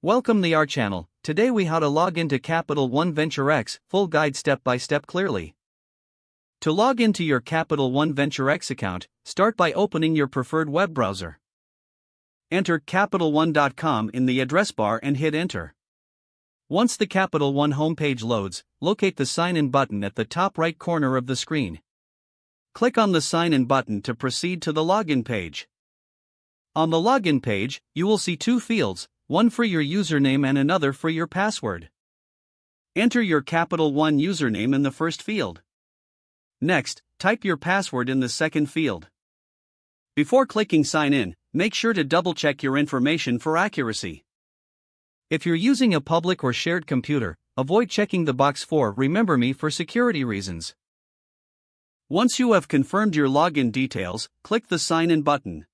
Welcome to our channel. Today we how to log into Capital One Venture X, full guide step by step clearly. To log into your Capital One Venture X account, start by opening your preferred web browser. Enter CapitalOne.com in the address bar and hit enter. Once the Capital One homepage loads, locate the sign in button at the top right corner of the screen. Click on the sign in button to proceed to the login page. On the login page, you will see two fields, one for your username and another for your password. Enter your Capital One username in the first field. Next, type your password in the second field. Before clicking sign in, make sure to double-check your information for accuracy. If you're using a public or shared computer, avoid checking the box for Remember Me for security reasons. Once you have confirmed your login details, click the sign in button.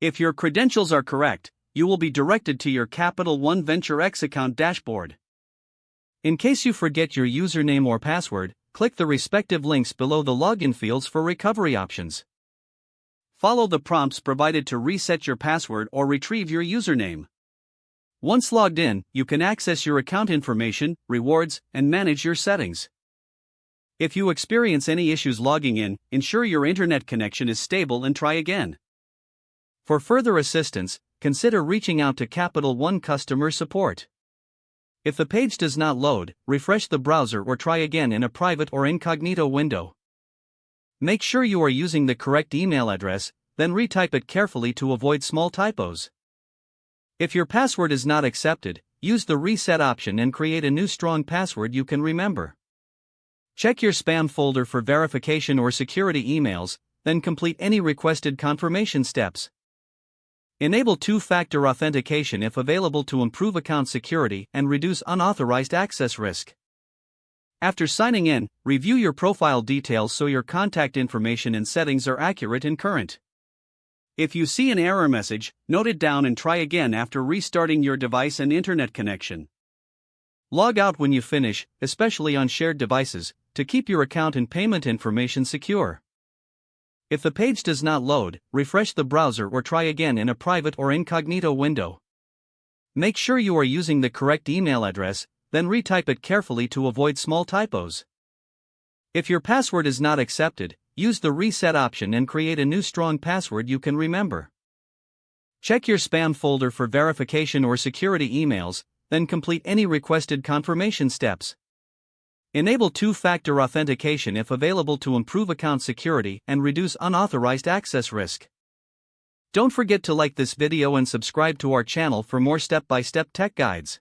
If your credentials are correct, you will be directed to your Capital One Venture X account dashboard. In case you forget your username or password, click the respective links below the login fields for recovery options. Follow the prompts provided to reset your password or retrieve your username. Once logged in, you can access your account information, rewards, and manage your settings. If you experience any issues logging in, ensure your internet connection is stable and try again. For further assistance, consider reaching out to Capital One customer support. If the page does not load, refresh the browser or try again in a private or incognito window. Make sure you are using the correct email address, then retype it carefully to avoid small typos. If your password is not accepted, use the reset option and create a new strong password you can remember. Check your spam folder for verification or security emails, then complete any requested confirmation steps. Enable two-factor authentication if available to improve account security and reduce unauthorized access risk. After signing in, review your profile details so your contact information and settings are accurate and current. If you see an error message, note it down and try again after restarting your device and internet connection. Log out when you finish, especially on shared devices, to keep your account and payment information secure. If the page does not load, refresh the browser or try again in a private or incognito window. Make sure you are using the correct email address, then retype it carefully to avoid small typos. If your password is not accepted, use the reset option and create a new strong password you can remember. Check your spam folder for verification or security emails, then complete any requested confirmation steps. Enable two-factor authentication if available to improve account security and reduce unauthorized access risk. Don't forget to like this video and subscribe to our channel for more step-by-step tech guides.